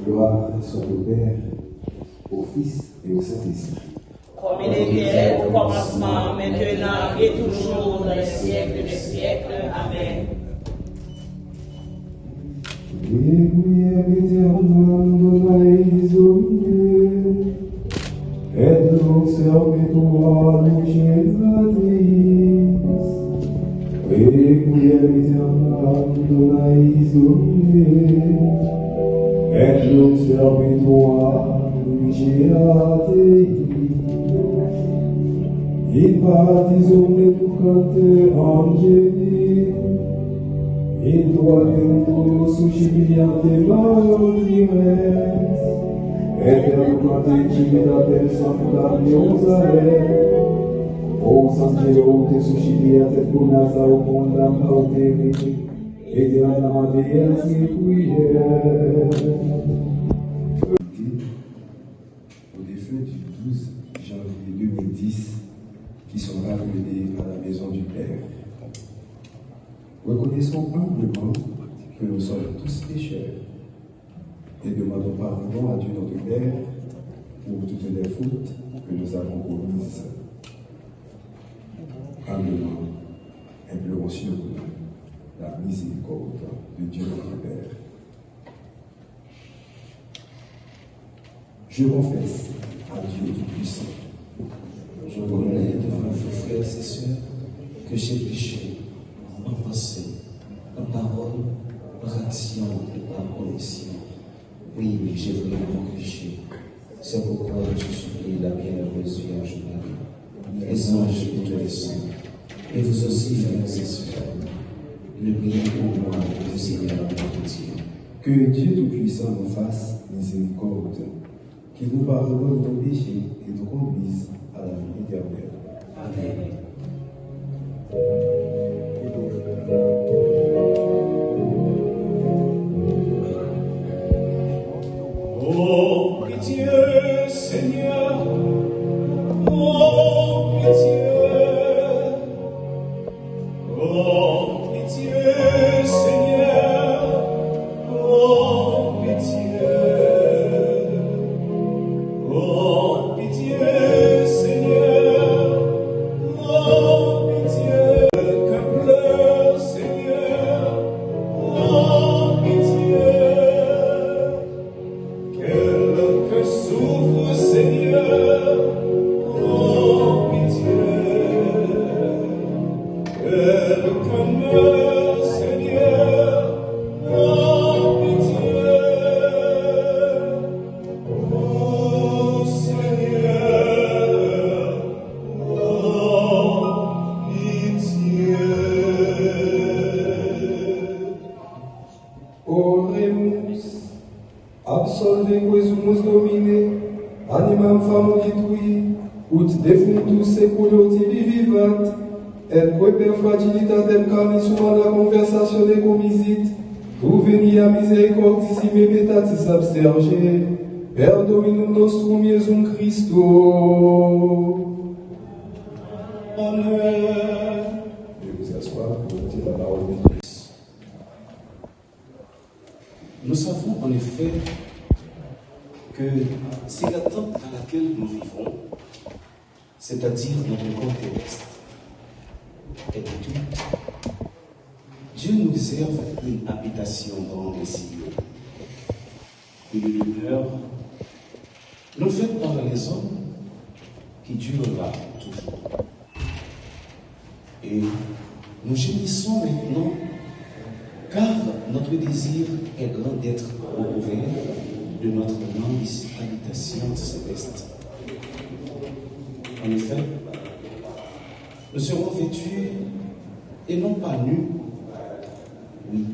Gloire soit au Père, au Fils et au Saint-Esprit. Comme il était au commencement, maintenant et toujours, dans les siècles des siècles. Amen. Requiem aeternam Domine, et lux perpetua lucet Deis. Requiem aeternam Domine, et lux perpetua lucet Deis. In patis omne ducante angeli, in tua tempus suscipiante maudires, et perducate civitatem sancta Jerusalem, os angelo te suscipiate cunasa opondam auteri, et diana Maria sequier. Au défunt du 12 janvier 2010, qui sont ramenés à la maison du Père. Reconnaissons humblement que nous sommes tous pécheurs et demandons pardon à Dieu notre Père pour toutes les fautes que nous avons commises. Humblement, implorons sur nous la miséricorde de Dieu notre Père. Je confesse à Dieu Tout-Puissant. Je reconnais devant vos frères et sœurs que j'ai péché en pensée, en parole, en action et par commission. Oui, j'ai vraiment péché. C'est pourquoi je supplie la bienheureuse Vierge Marie, les anges et tous les saints, et vous aussi, frères et sœurs, ne priez pour moi le Seigneur notre Dieu. Que Dieu Tout-Puissant nous fasse miséricorde, qu'il nous pardonne nos péchés et nous conduise à la vie éternelle. Amen. Oh, pitié, Seigneur, oh, pitié, oh, pitié, Seigneur, oh, pitié, oh, pitié, Seigneur, oh, pitié, que pleure, Seigneur, oh, pitié. Quel que souffre, Seigneur, oh pitié. Quel que meurt, Seigneur, oh pitié. Oh Seigneur. de coesumus domine, animam famum ditui, ut defunctus seculo tibi vivat, et quae per fragilitatem carnis humana conversatione comisit, tu venia misericordissime petatis absterge, per Dominum nostrum Iesum Christo. Amen. Je vous assois pour dire la parole de Dieu. Nous savons en effet que si l'attente à laquelle nous vivons, c'est-à-dire notre corps terrestre, est détruite, Dieu nous réserve une habitation dans les cieux, une demeure non faite par les hommes qui durera toujours. Et nous gémissons maintenant car notre désir est grand d'être recouvert de notre grande habitation céleste. En effet, nous serons vêtus et non pas nus. Oui.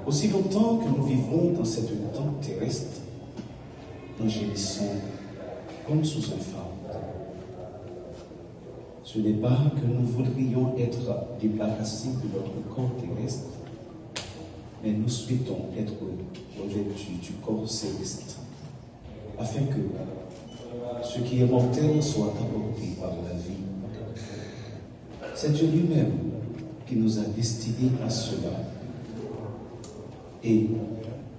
Aussi longtemps que nous vivons dans cette tente terrestre, nous gémissons comme sous un phare. Ce n'est pas que nous voudrions être débarrassés de notre corps terrestre, mais nous souhaitons être revêtus du corps céleste, afin que ce qui est mortel soit apporté par la vie. C'est Dieu lui-même qui nous a destinés à cela, et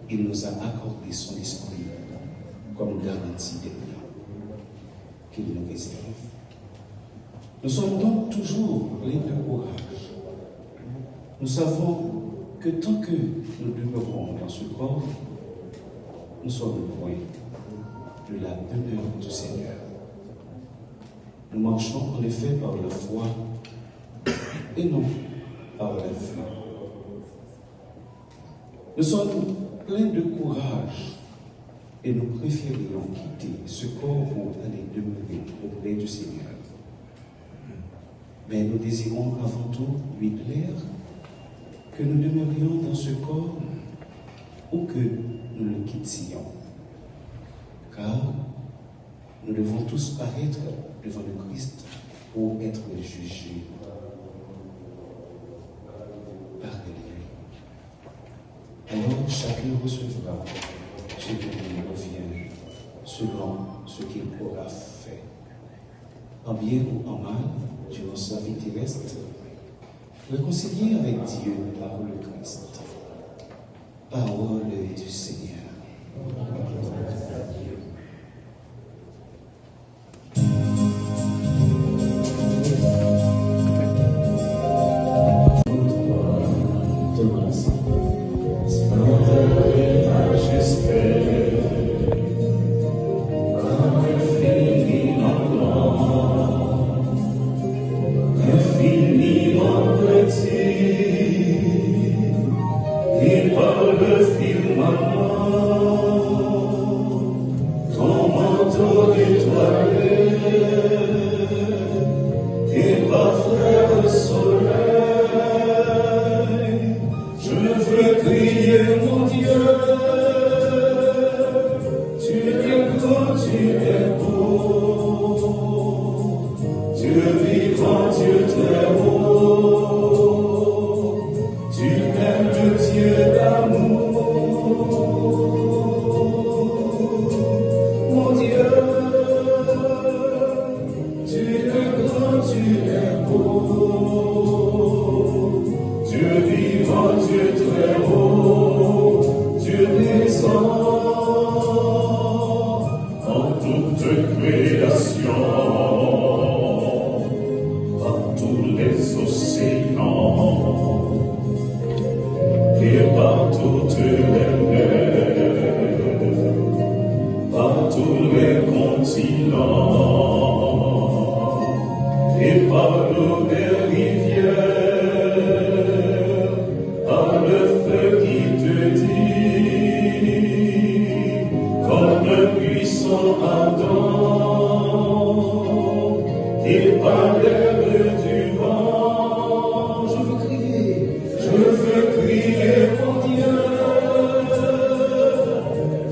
il nous a accordé son esprit comme garantie des biens qu'il nous réserve. Nous sommes donc toujours pleins de courage. Nous savons que tant que nous demeurons dans ce corps, nous sommes loin de la demeure du Seigneur. Nous marchons en effet par la foi et non par la vue. Nous sommes pleins de courage et nous préférions quitter ce corps pour aller demeurer auprès du Seigneur. Mais nous désirons avant tout lui plaire, que nous demeurions dans ce corps ou que nous le quittions. Car nous devons tous paraître devant le Christ pour être jugés par lui. Alors chacun recevra ce qui lui revient selon ce qu'il aura fait, en bien ou en mal, durant sa vie terrestre, réconcilié avec Dieu par le Christ. Parole du Seigneur. Je veux crier, mon Dieu,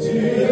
tu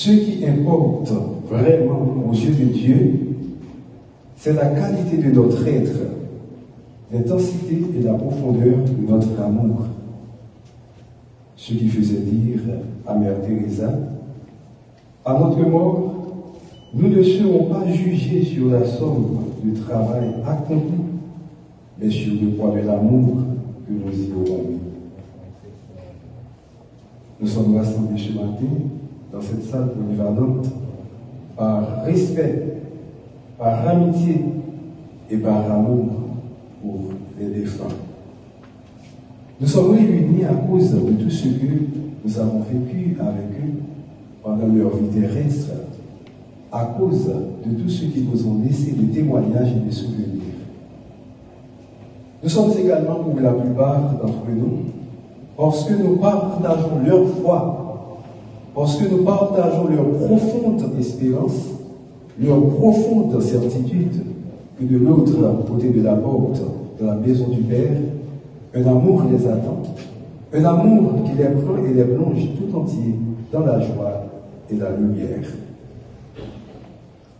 Ce qui importe vraiment aux yeux de Dieu, c'est la qualité de notre être, l'intensité et la profondeur de notre amour. Ce qui faisait dire à Mère Teresa, à notre mort, nous ne serons pas jugés sur la somme du travail accompli, mais sur le poids de l'amour que nous y aurons mis. Nous sommes rassemblés ce matin dans cette salle polyvalente par respect, par amitié et par amour pour les défunts. Nous sommes réunis à cause de tout ce que nous avons vécu avec eux pendant leur vie terrestre, à cause de tout ce qu'ils nous ont laissé de témoignages et de souvenirs. Nous sommes également pour la plupart d'entre nous, parce que nous partageons leur foi, parce que nous partageons leur profonde espérance, leur profonde certitude que de l'autre côté de la porte de la maison du Père, un amour les attend, un amour qui les prend et les plonge tout entier dans la joie et la lumière.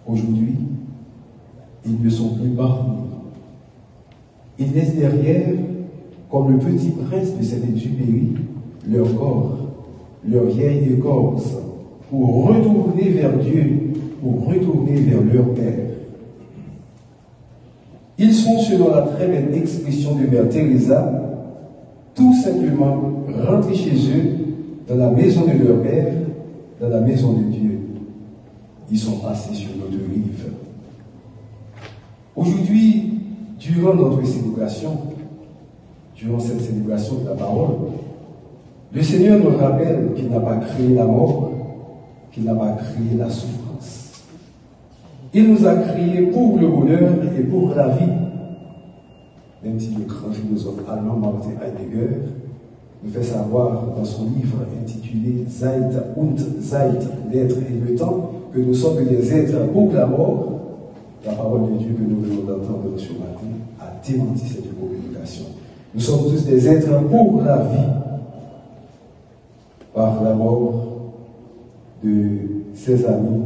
Aujourd'hui, ils ne sont plus parmi nous. Ils laissent derrière, comme le petit prince de Saint-Exupéry, leur corps, leur vieille écorce, pour retourner vers Dieu, pour retourner vers leur Père. Ils sont, selon la très belle expression de Mère Teresa, tout simplement rentrés chez eux, dans la maison de leur Père, dans la maison de Dieu. Ils sont passés sur notre rive. Aujourd'hui, durant notre célébration, durant cette célébration de la parole, le Seigneur nous rappelle qu'il n'a pas créé la mort, qu'il n'a pas créé la souffrance. Il nous a créés pour le bonheur et pour la vie. Même si le grand philosophe allemand Martin Heidegger nous fait savoir dans son livre intitulé Zeit und Zeit, l'être et le temps, que nous sommes des êtres pour la mort, la parole de Dieu que nous venons d'entendre ce matin a démenti cette communication. Nous sommes tous des êtres pour la vie, par la mort de ses amis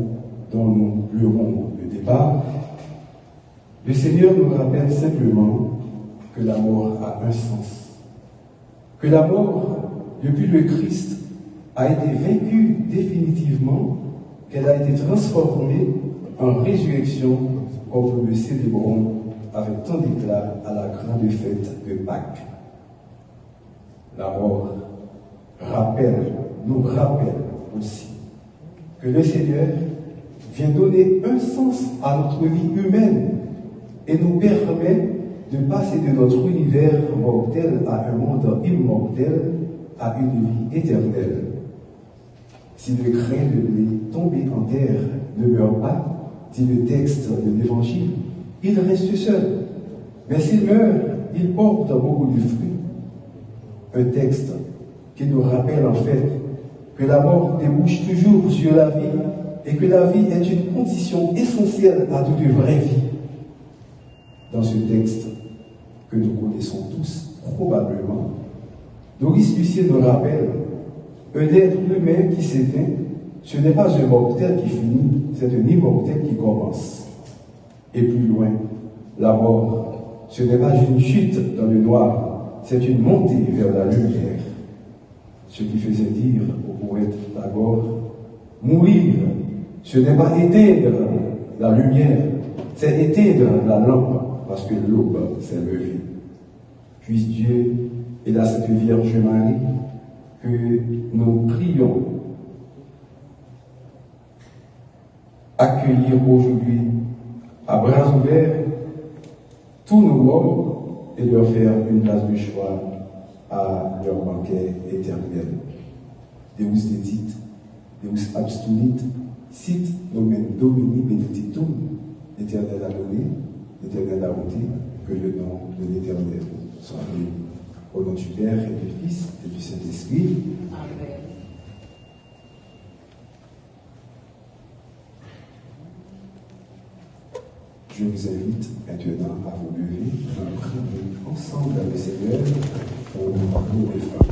dont nous pleurons le départ. Le Seigneur nous rappelle simplement que la mort a un sens, que la mort, depuis le Christ, a été vaincue définitivement, qu'elle a été transformée en résurrection, comme nous le célébrons avec tant d'éclat à la grande fête de Pâques. La mort nous rappelle aussi que le Seigneur vient donner un sens à notre vie humaine et nous permet de passer de notre univers mortel à un monde immortel, à une vie éternelle. Si le grain de blé tombé en terre ne meurt pas, dit le texte de l'Évangile, il reste seul. Mais s'il meurt, il porte beaucoup de fruits. Un texte qui nous rappelle en fait que la mort débouche toujours sur la vie et que la vie est une condition essentielle à toute vraie vie. Dans ce texte que nous connaissons tous probablement, Doris Lucien nous rappelle un être humain qui s'éteint, ce n'est pas un mortel qui finit, c'est un immortel qui commence. Et plus loin, la mort Ce n'est pas une chute dans le noir, c'est une montée vers la lumière. Ce qui faisait dire au poète Tagore, mourir, ce n'est pas éteindre la lumière, c'est éteindre la lampe, parce que l'aube s'est levée. Puisse Dieu et la Sainte Vierge Marie, que nous prions, accueillir aujourd'hui à bras ouverts tous nos morts et leur faire une place de choix à leur banquet éternel. Deus dedit, Deus abstulit, sit nomen Domini benedictum, l'Éternel a donné, l'Éternel a ôté, que le nom de l'Éternel soit béni. Au nom du Père et du Fils et du Saint-Esprit. Amen. Je vous invite maintenant à vous lever, à prier ensemble avec le Seigneur pour nous réfléchir.